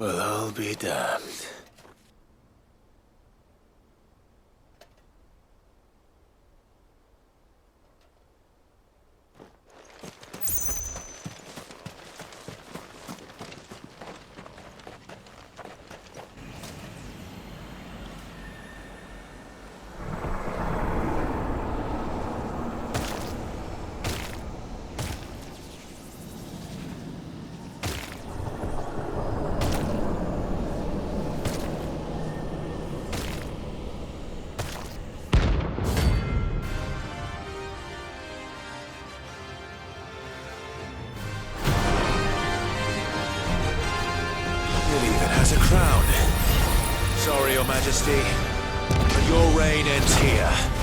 Well, I'll be damned. It even has a crown. Sorry, Your Majesty, but your reign ends here.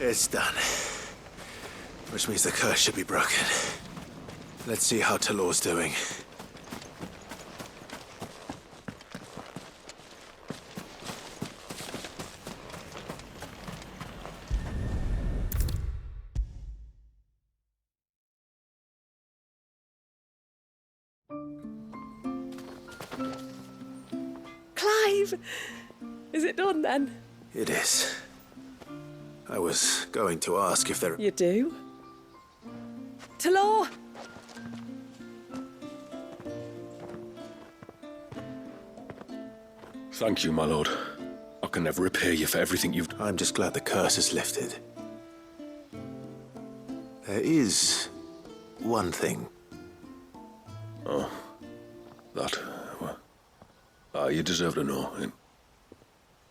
It's done. Which means the curse should be broken. Let's see how Talor's doing. Clive! Is it done then? It is. I was going to ask if there... You do? Talor! Thank you, my lord. I can never repay you for everything you've done. I'm just glad the curse is lifted. There is one thing. Oh, that. Well, you deserve to know. It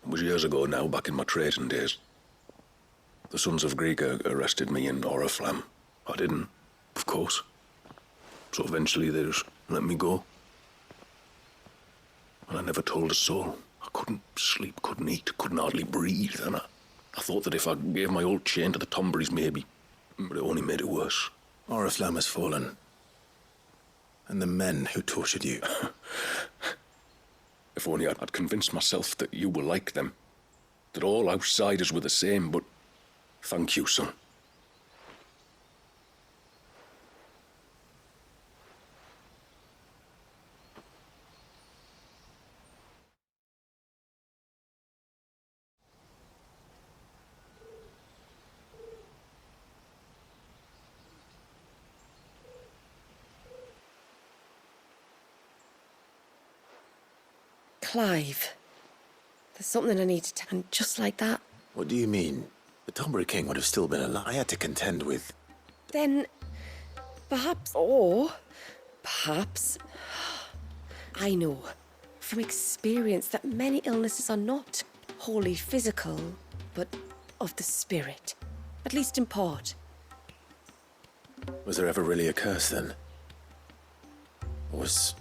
was years ago now, back in my trading days. The Sons of Greek arrested me in Oriflamme. I didn't, of course. So eventually they just let me go. And I never told a soul. I couldn't sleep, couldn't eat, couldn't hardly breathe. And I thought that if I gave my old chain to the Tomberries, maybe. But it only made it worse. Oriflamme has fallen. And the men who tortured you. If only I'd convinced myself that you were like them. That all outsiders were the same, but thank you, son. Clive. There's something I need to tell. And just like that. What do you mean? The Tombury King would have still been alive. I had to contend with... Then... perhaps... I know from experience that many illnesses are not wholly physical, but of the spirit. At least in part. Was there ever really a curse then? Or was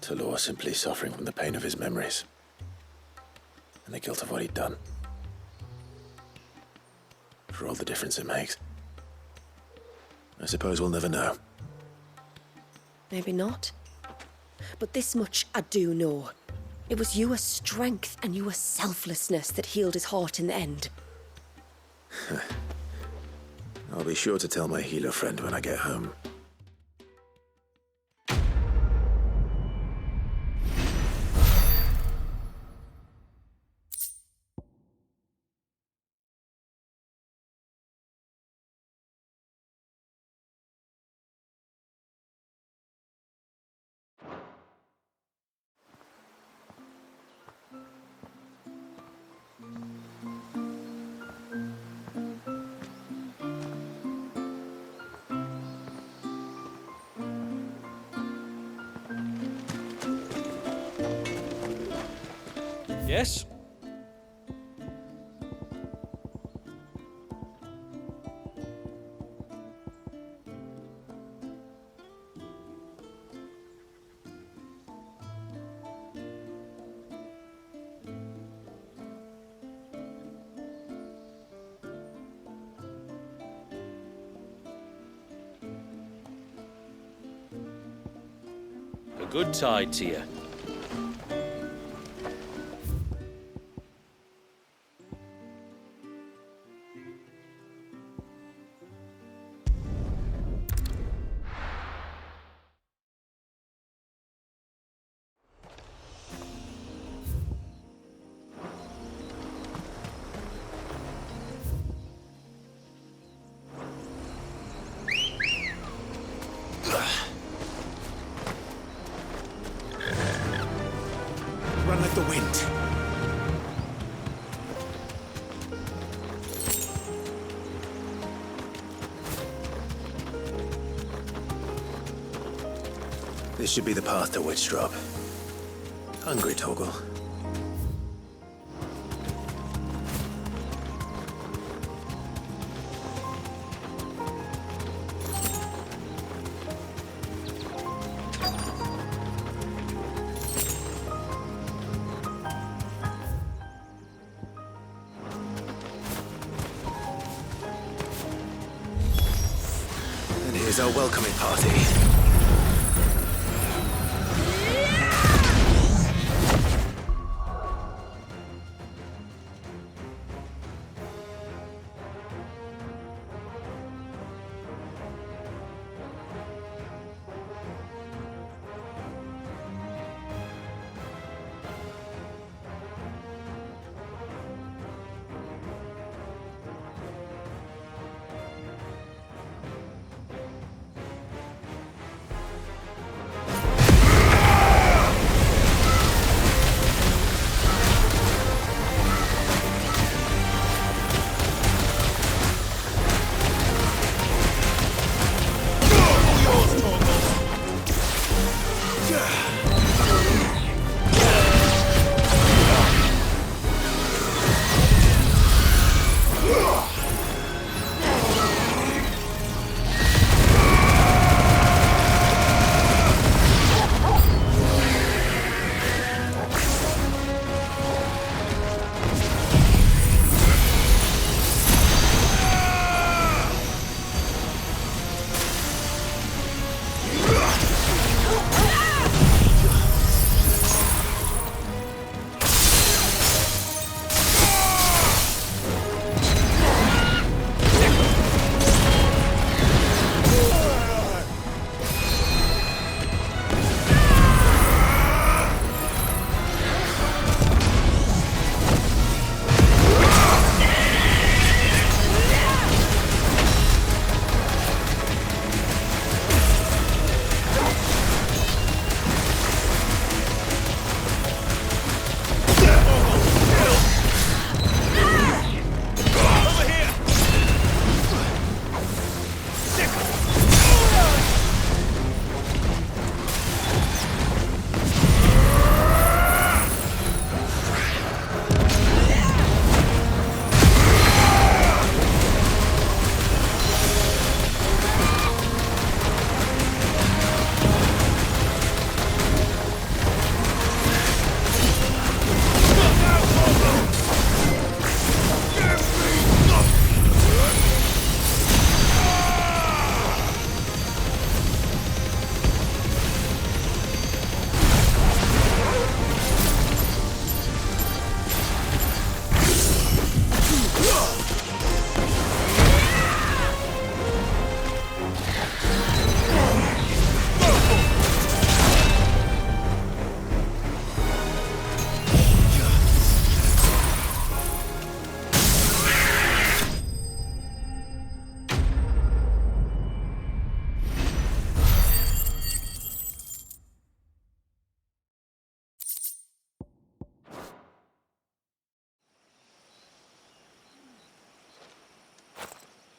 Talor simply suffering from the pain of his memories? And the guilt of what he'd done? For all the difference it makes. I suppose we'll never know. Maybe not. But this much I do know. It was your strength and your selflessness that healed his heart in the end. I'll be sure to tell my healer friend when I get home. Yes? A good tide to you. Run like the wind. This should be the path to Witchdrop. Hungry, Torgal? is our welcoming party.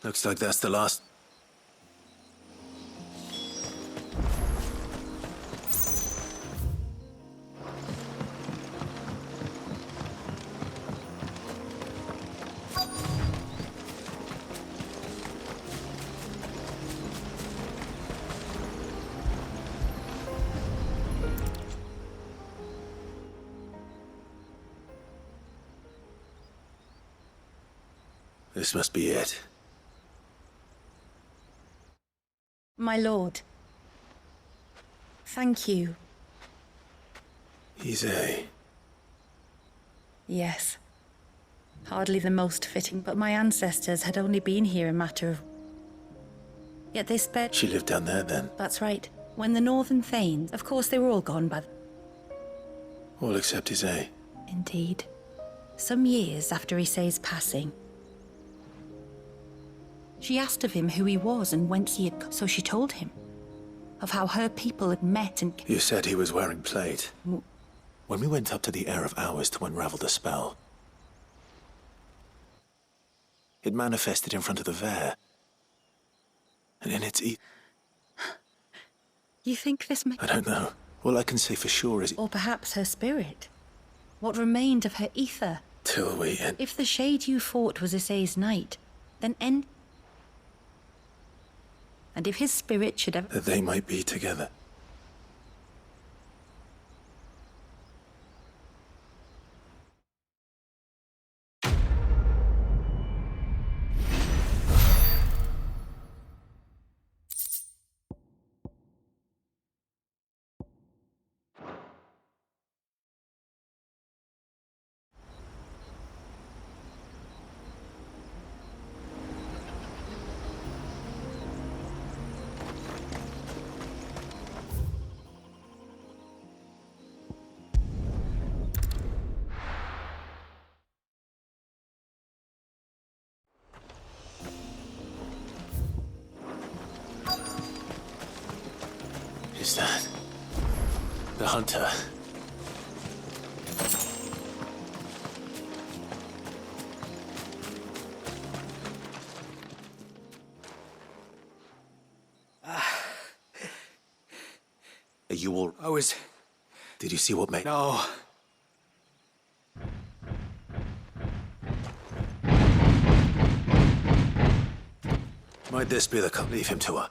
Looks like that's the last. This must be it. My lord. Thank you. Easy. Yes. Hardly the most fitting, but my ancestors had only been here a matter of... Yet they spared... She lived down there then? That's right. When the Northern Thanes... Of course, they were all gone by... All except Isay. Indeed. Some years after Isay's passing, she asked of him who he was and whence he had... So she told him of how her people had met and... You said he was wearing plate. When we went up to the Air of Hours to unravel the spell, it manifested in front of the Vare. And in its You think this may... I don't know. All I can say for sure is... Or perhaps her spirit. What remained of her ether. Till we end... If the shade you fought was Isay's knight, then end... And if his spirit should ever... That they might be together. Is that the hunter? Are you all... I was... Did you see what made... No. Might this be the cup? Leave him to her.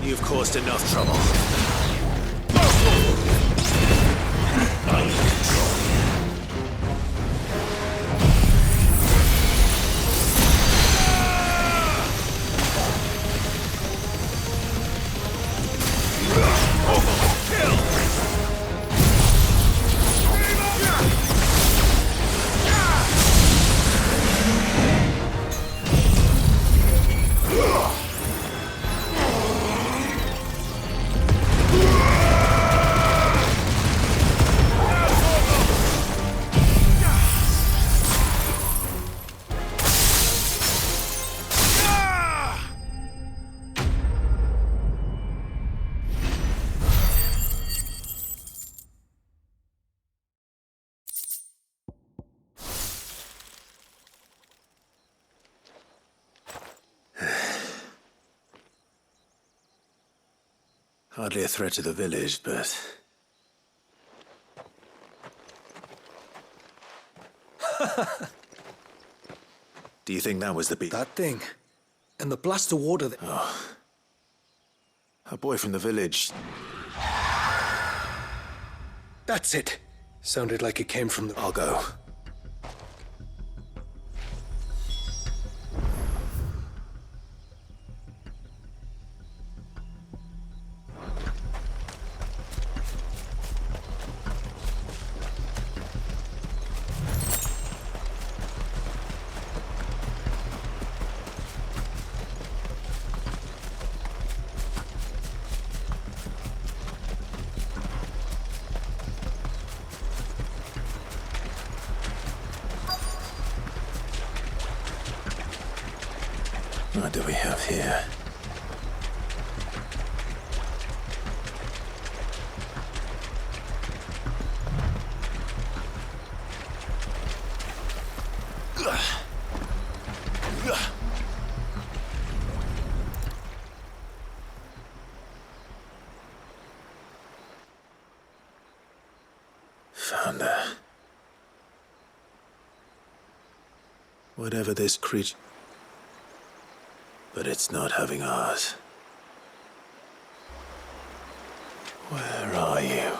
You've caused enough trouble. Hardly a threat to the village, but... Do you think that was the beat? That thing. And the blast of water that... A boy from the village. That's it. Sounded like it came from the... I'll go. What do we have here? Found her. Whatever this creature... But it's not having ours. Where are you?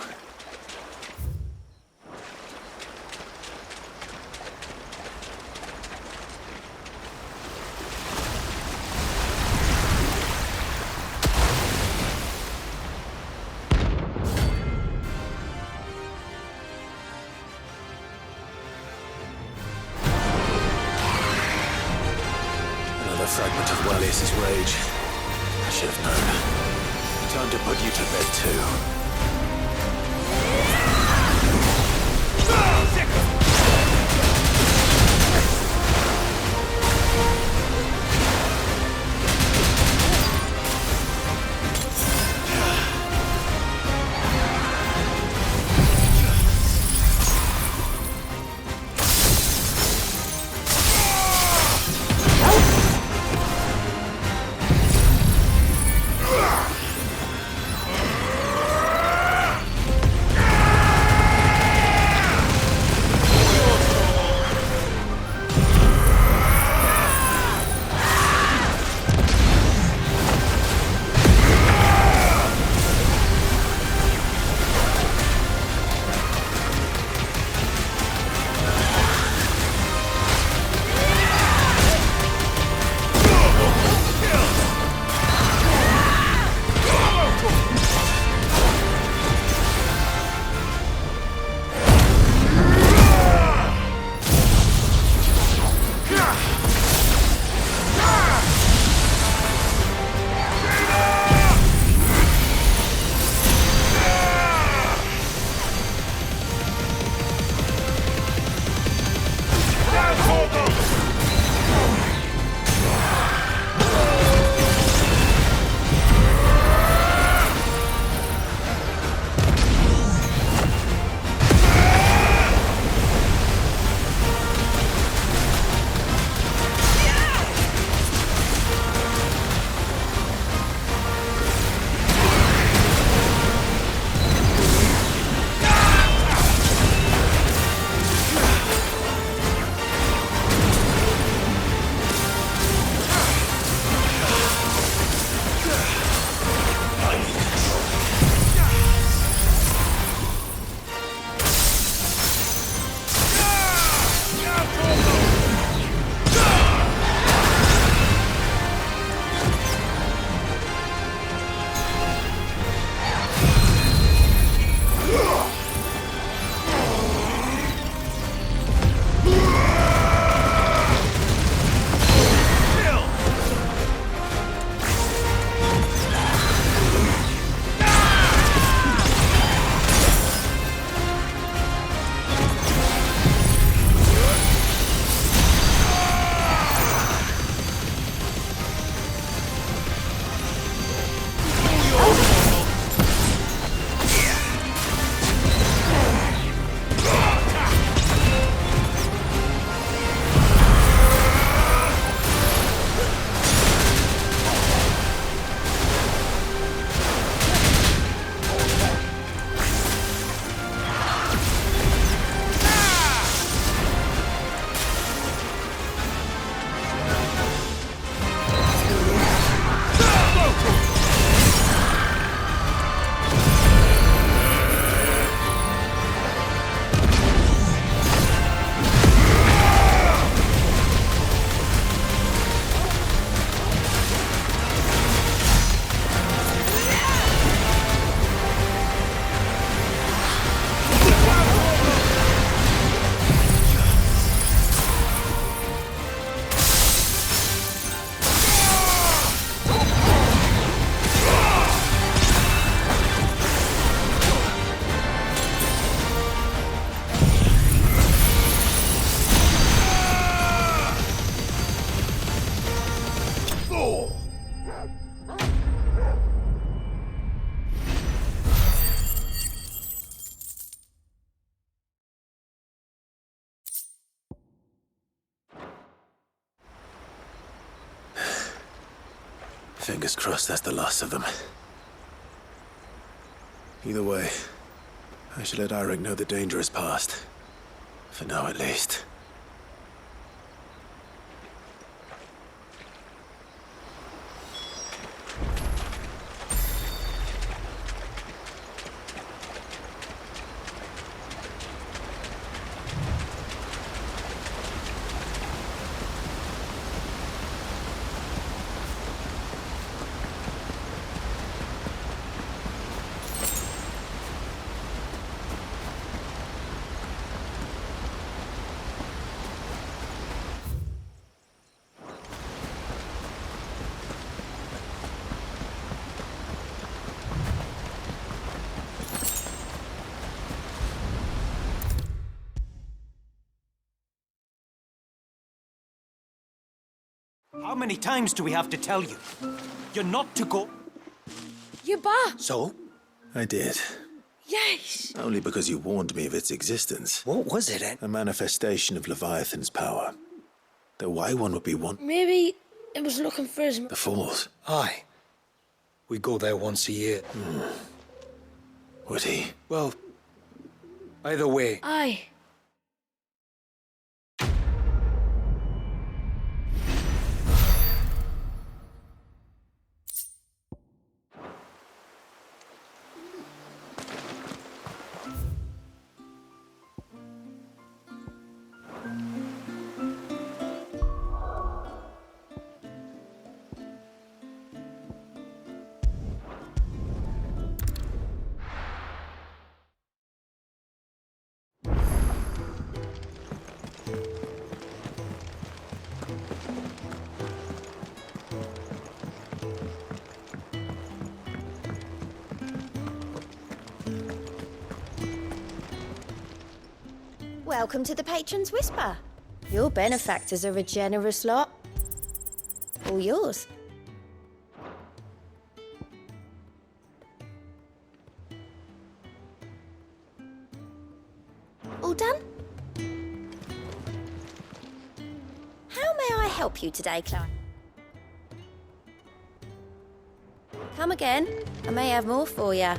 Another fragment of Wallis's rage. I should have known. Time to put you to bed too. Fingers crossed that's the last of them. Either way, I should let Eirik know the danger is past. For now, at least. How many times do we have to tell you? You're not to go... You're back! So? I did. Yes! Only because you warned me of its existence. What was it, Ed? A manifestation of Leviathan's power. Though why one would be one... Maybe it was looking for his... The Falls. Aye. We go there once a year. Would he? Well, either way. Aye. Welcome to the Patron's Whisper. Your benefactors are a generous lot. All yours. All done? How may I help you today, Clive? Come again. I may have more for you.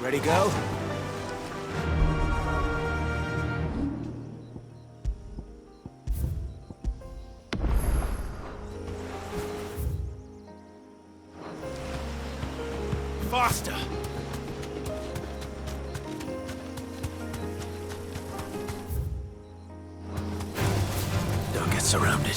Ready, go? Faster! Don't get surrounded.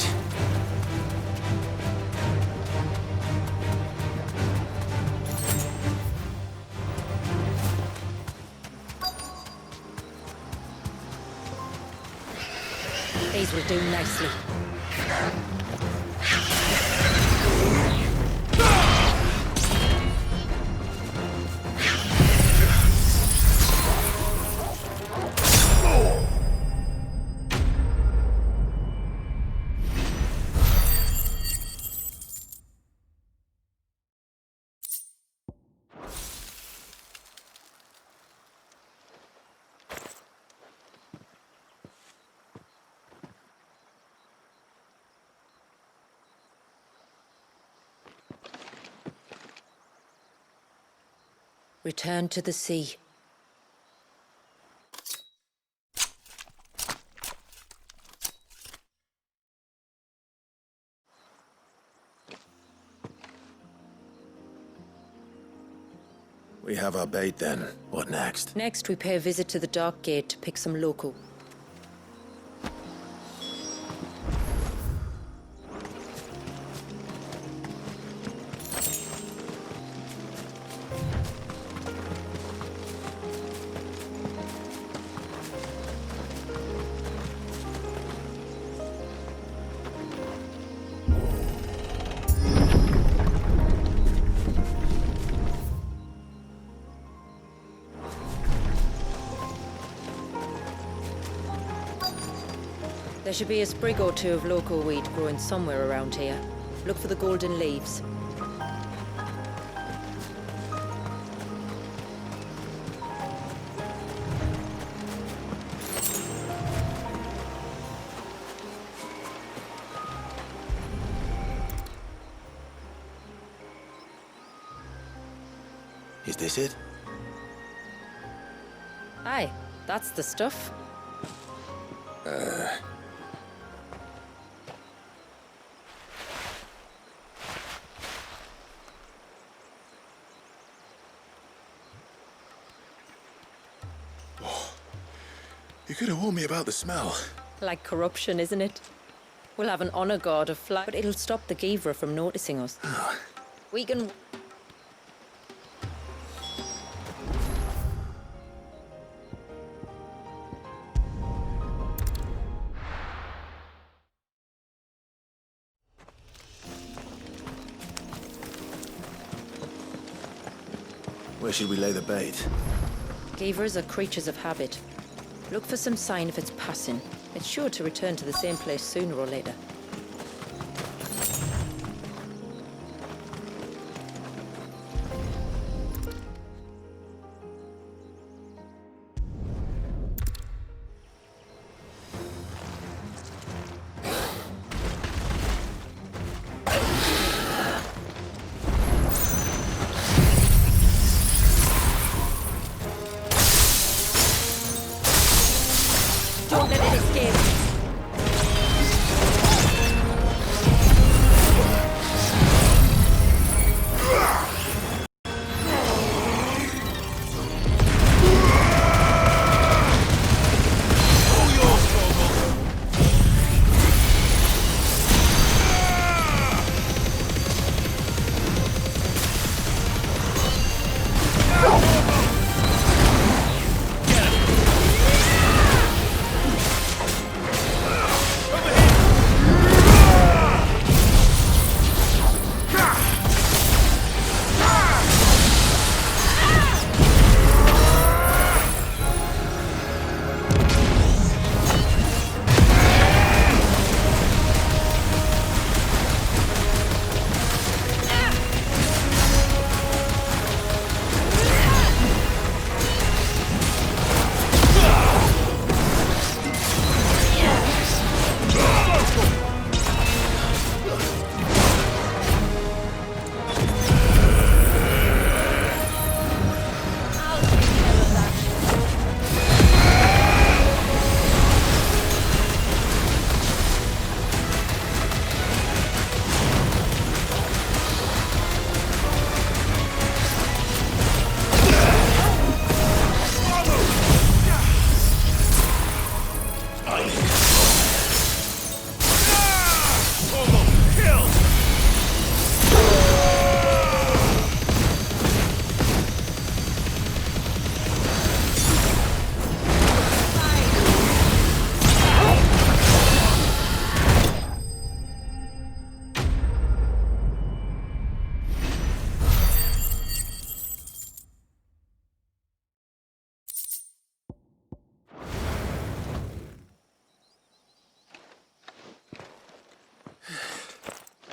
These will do nicely. Return to the sea. We have our bait then. What next? Next, we pay a visit to the Dark Gate to pick some loco. There should be a sprig or two of loco weed growing somewhere around here. Look for the golden leaves. Is this it? Aye, that's the stuff. You could have warned me about the smell. Like corruption, isn't it? We'll have an honor guard of fly, but it'll stop the Givra from noticing us. We can... Where should we lay the bait? Givras are creatures of habit. Look for some sign of its passing. It's sure to return to the same place sooner or later. Don't let it escape!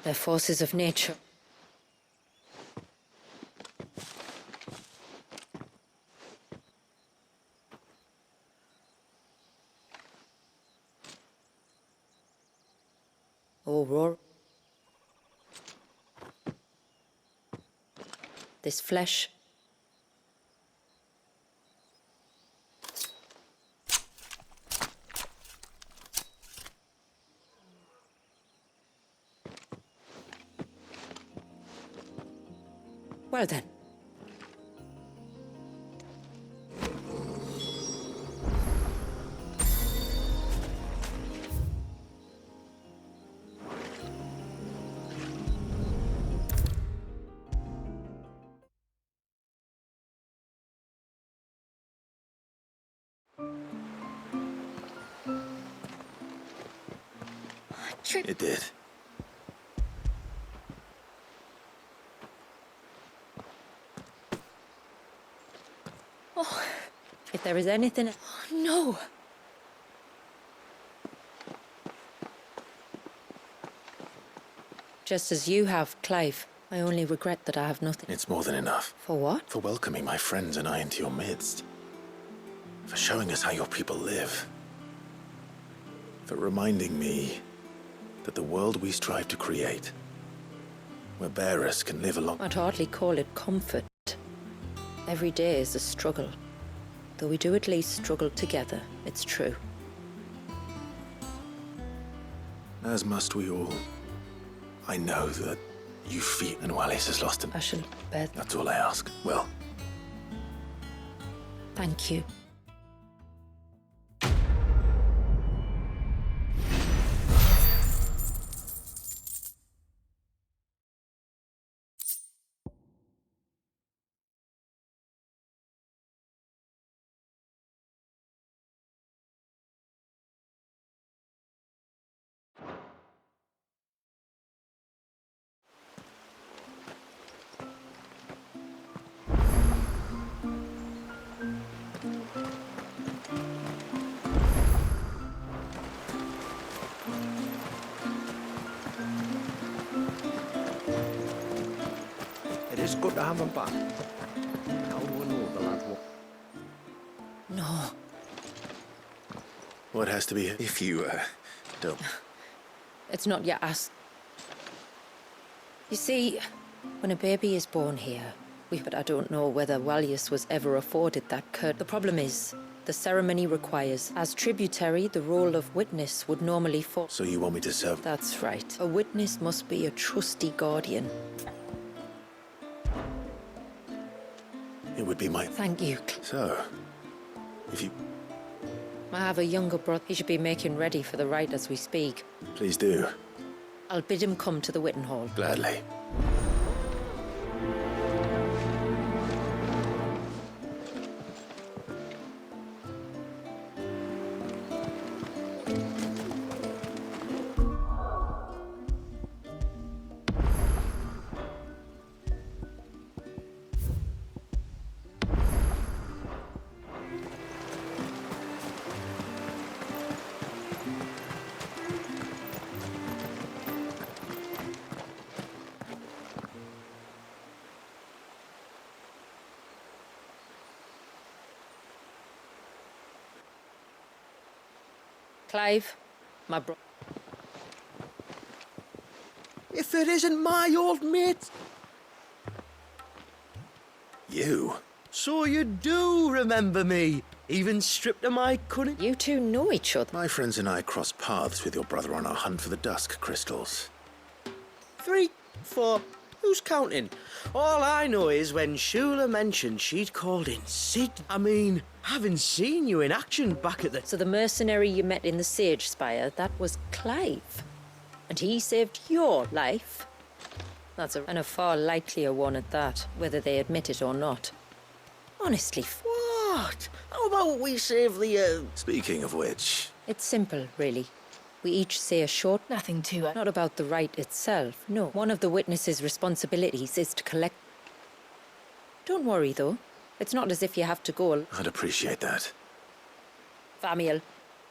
They're forces of nature. Oh, roar. This flesh, Well then. It did. If there is anything... No! Just as you have, Clive. I only regret that I have nothing. It's more than enough. For what? For welcoming my friends and I into your midst. For showing us how your people live. For reminding me that the world we strive to create, where bearers can live along... I'd hardly call it comfort. Every day is a struggle. Though we do at least struggle together, it's true. As must we all. I know that you feel... And Wallis has lost him. I shall bear that. That's all I ask. Well, Thank you. It is good to have him back. How do we know the lad will... No. what has to be... If you, don't... It's not yet asked. You see, when a baby is born here, but I don't know whether Wallius was ever afforded that curt. The problem is, the ceremony requires, as tributary, the role of witness would normally fall. So you want me to serve... That's right. A witness must be a trusty guardian. It would be my... Thank you. So, if you... I have a younger brother. He should be making ready for the rite as we speak. Please do. I'll bid him come to the Witten Hall. Gladly. Clive, my bro... If it isn't my old mate! You? So you do remember me, even stripped of my cunning? You two know each other. My friends and I crossed paths with your brother on our hunt for the dusk crystals. 3, 4, who's counting? All I know is when Shula mentioned she'd called in Sid. I mean, having seen you in action back at the... So the mercenary you met in the Sage Spire, that was Clive. And he saved your life. And a far likelier one at that, whether they admit it or not. Honestly, What? How about we save the, Speaking of which... it's simple, really. We each say a short... Nothing too... Not about the rite itself, no. One of the witnesses' responsibilities is to collect... Don't worry, though. It's not as if you have to go. I'd appreciate that. Famiel,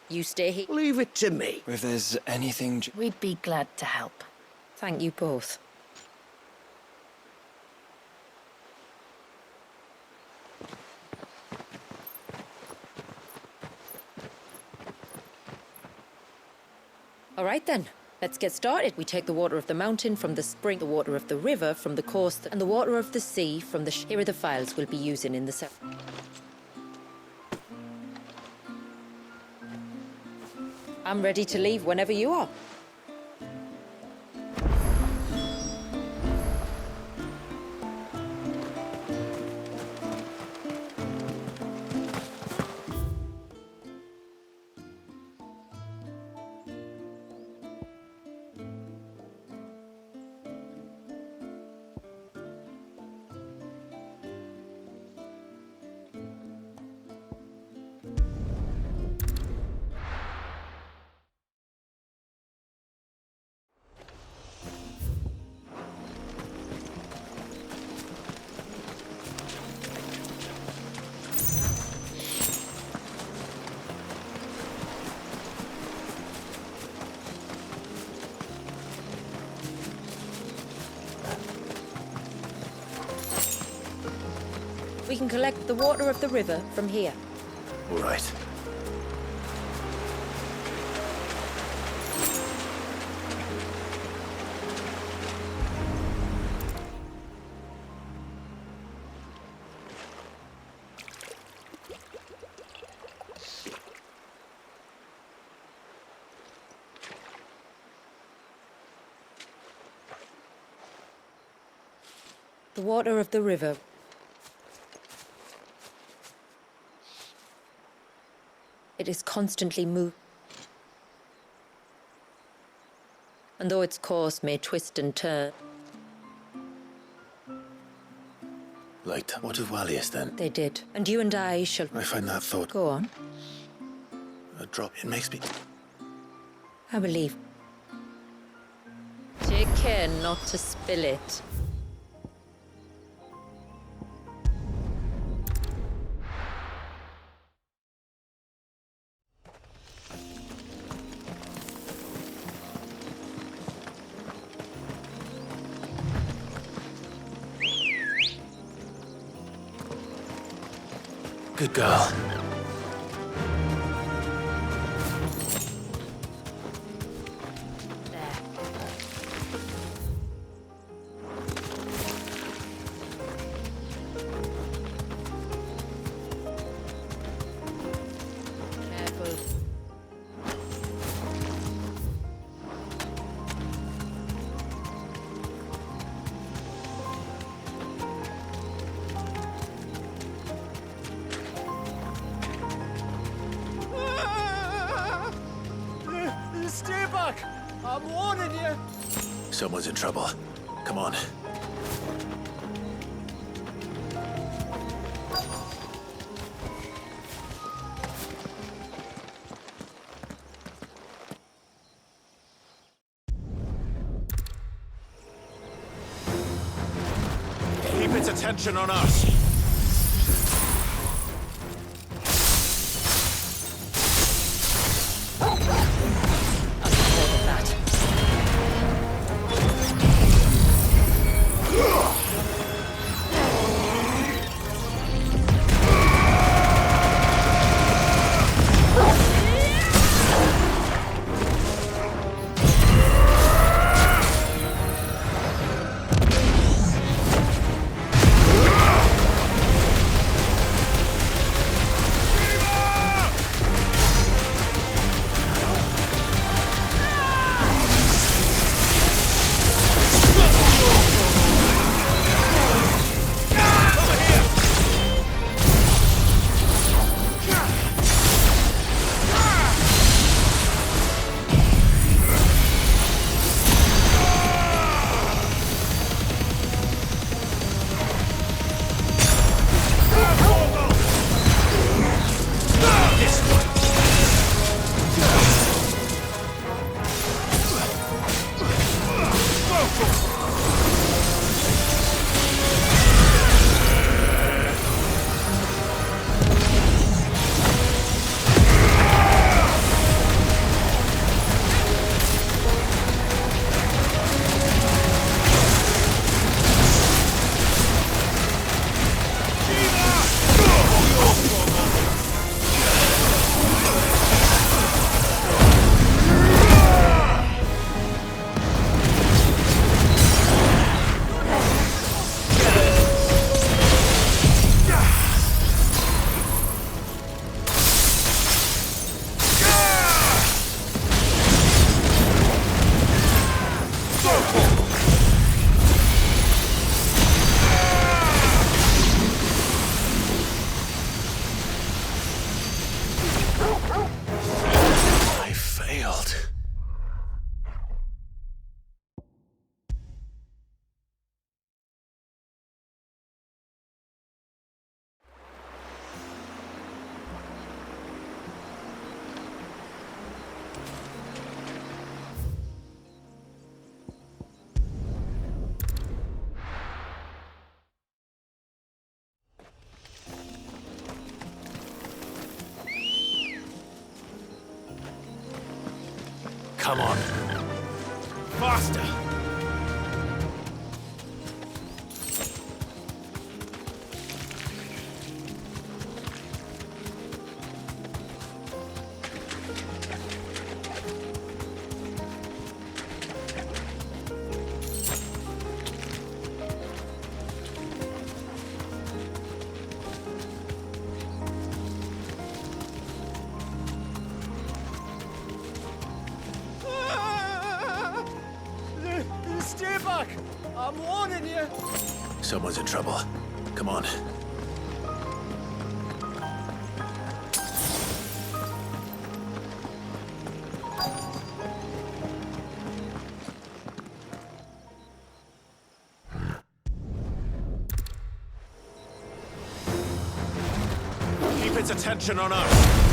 you stay here. Leave it to me. If there's anything... We'd be glad to help. Thank you both. All right then, let's get started. We take the water of the mountain from the spring, the water of the river from the coast, and the water of the sea from the... Here are the files we'll be using in the... I'm ready to leave whenever you are. We can collect the water of the river from here. All right. The water of the river. It is constantly moving. And though its course may twist and turn, Like, what of Wallius then? they did. And you and I shall... I find that thought Go on. a drop. It makes me... I believe. Take care not to spill it. Good girl. Careful. Stay back! I'm warning you! Someone's in trouble. Come on. Keep its attention on us. More than that. I failed. Come on. Faster! back! I'm warning you! Someone's in trouble. Come on. Keep its attention on us.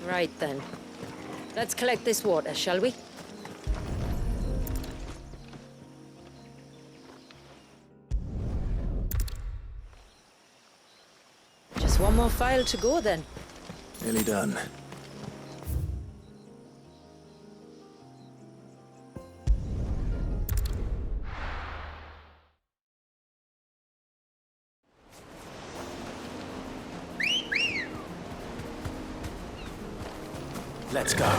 Right then. Let's collect this water, shall we? Just one more file to go then. Nearly done. Let's go.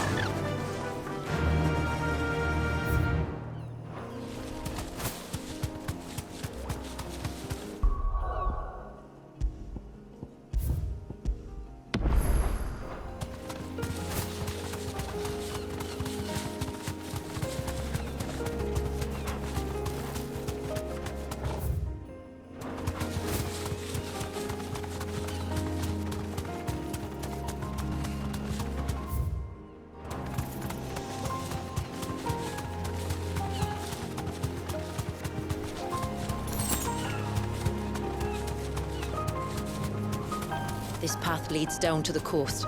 This path leads down to the coast.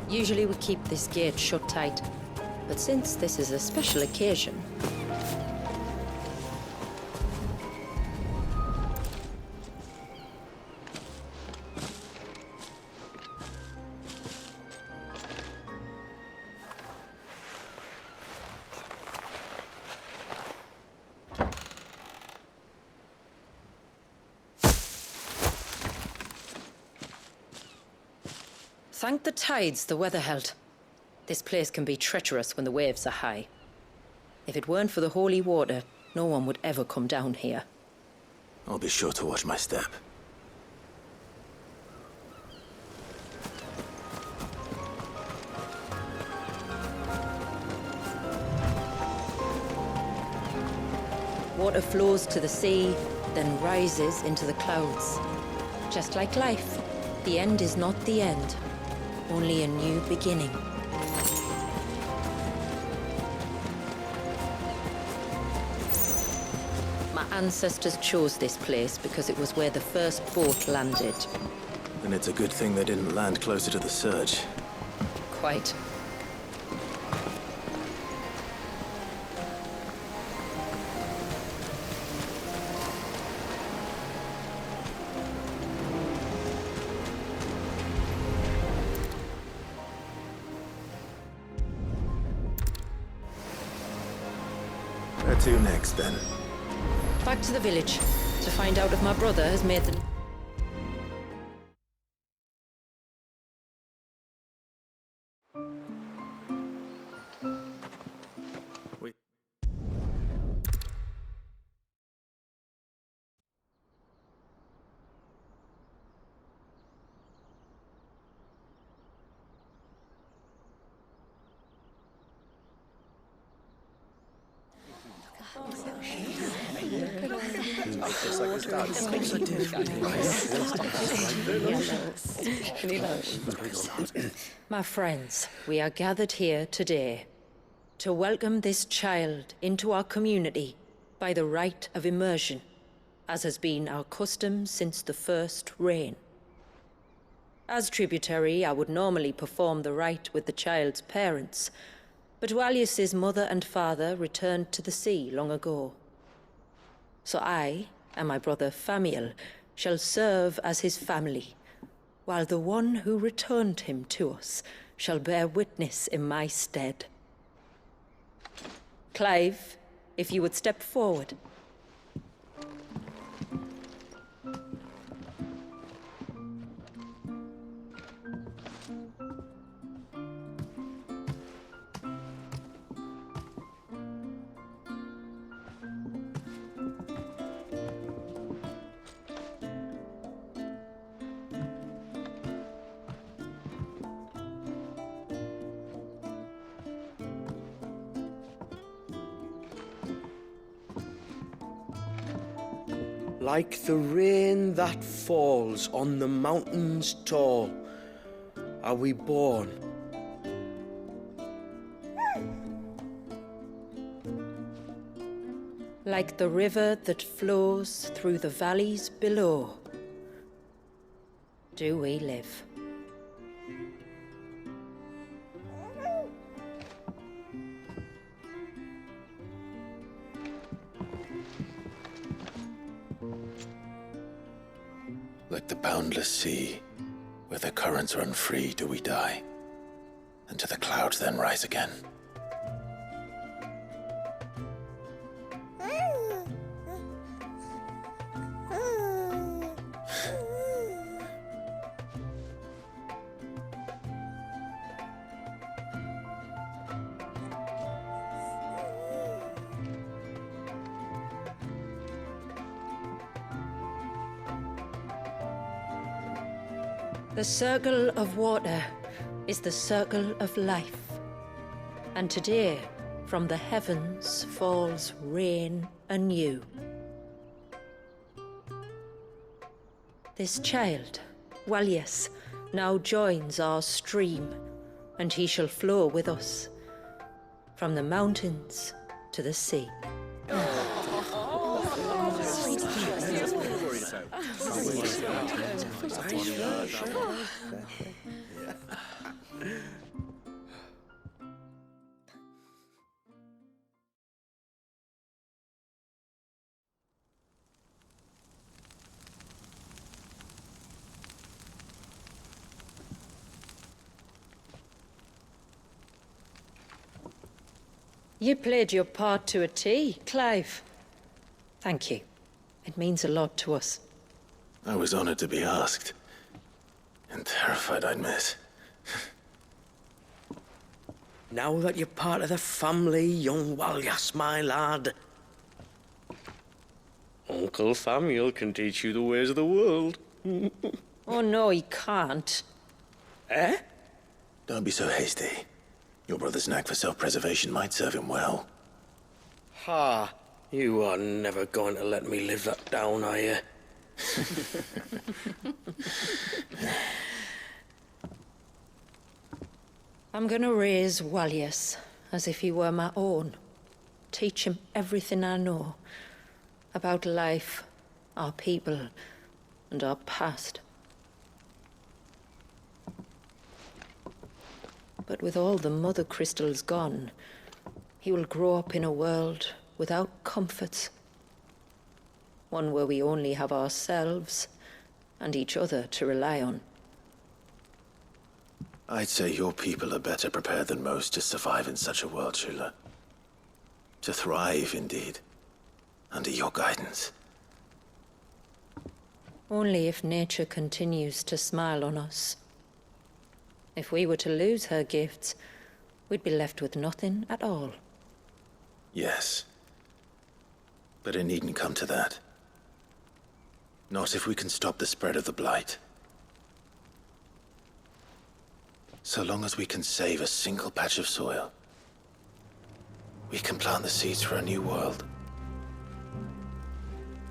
Usually we keep this gate shut tight, but since this is a special occasion... Thank the tides the weather held. This place can be treacherous when the waves are high. If it weren't for the holy water, no one would ever come down here. I'll be sure to watch my step. Water flows to the sea, then rises into the clouds. Just like life, the end is not the end. Only a new beginning. ancestors chose this place because it was where the first boat landed. And it's a good thing they didn't land closer to the surge. Quite. Where to next, then? Back to the village to find out if my brother has made the... We... My friends, we are gathered here today to welcome this child into our community by the rite of immersion, as has been our custom since the first reign. As tributary, I would normally perform the rite with the child's parents, but Walius's mother and father returned to the sea long ago. So I and my brother Famiel shall serve as his family, while the one who returned him to us shall bear witness in my stead. Clive, if you would step forward. Like the rain that falls on the mountains tall, are we born. Like the river that flows through the valleys below, do we live. Like the boundless sea, where the currents run free, do we die, and to the clouds then rise again. The circle of water is the circle of life. And today, from the heavens falls rain anew. This child, Walius, now joins our stream, and he shall flow with us, from the mountains to the sea. You played your part to a T, Clive. Thank you. It means a lot to us. I was honored to be asked, and terrified I'd miss. Now that you're part of the family, young Walius, my lad, Uncle Famiel can teach you the ways of the world. Oh no, he can't. Eh? Don't be so hasty. Your brother's knack for self-preservation might serve him well. Ha! You are never going to let me live that down, are you? I'm gonna raise Walius as if he were my own. Teach him everything I know. About life, our people, and our past. But with all the mother crystals gone, he will grow up in a world without comforts. One where we only have ourselves and each other to rely on. I'd say your people are better prepared than most to survive in such a world, Shula. To thrive, indeed, under your guidance. Only if nature continues to smile on us. If we were to lose her gifts, we'd be left with nothing at all. Yes. But it needn't come to that. Not if we can stop the spread of the Blight. So long as we can save a single patch of soil, we can plant the seeds for a new world.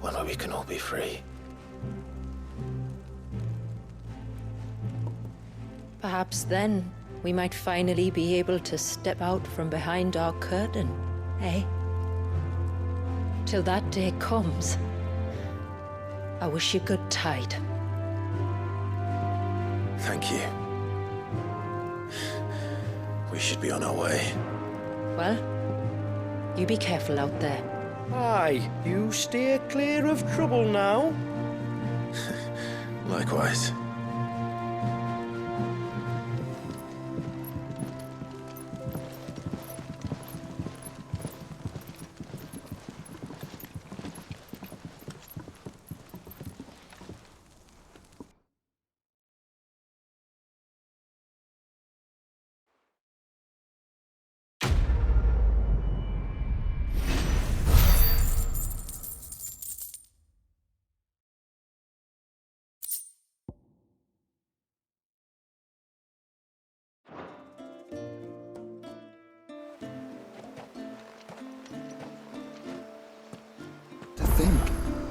One where we can all be free. Perhaps then, we might finally be able to step out from behind our curtain, eh? Till that day comes, I wish you good tide. Thank you. We should be on our way. Well, you be careful out there. Aye, you steer clear of trouble now. Likewise.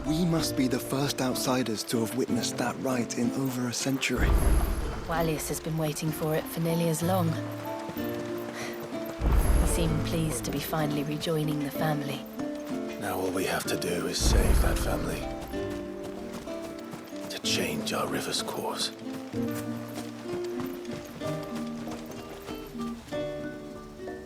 We must be the first outsiders to have witnessed that rite in over a century. Wallius has been waiting for it for nearly as long. He seemed pleased to be finally rejoining the family. Now all we have to do is save that family. To change our river's course.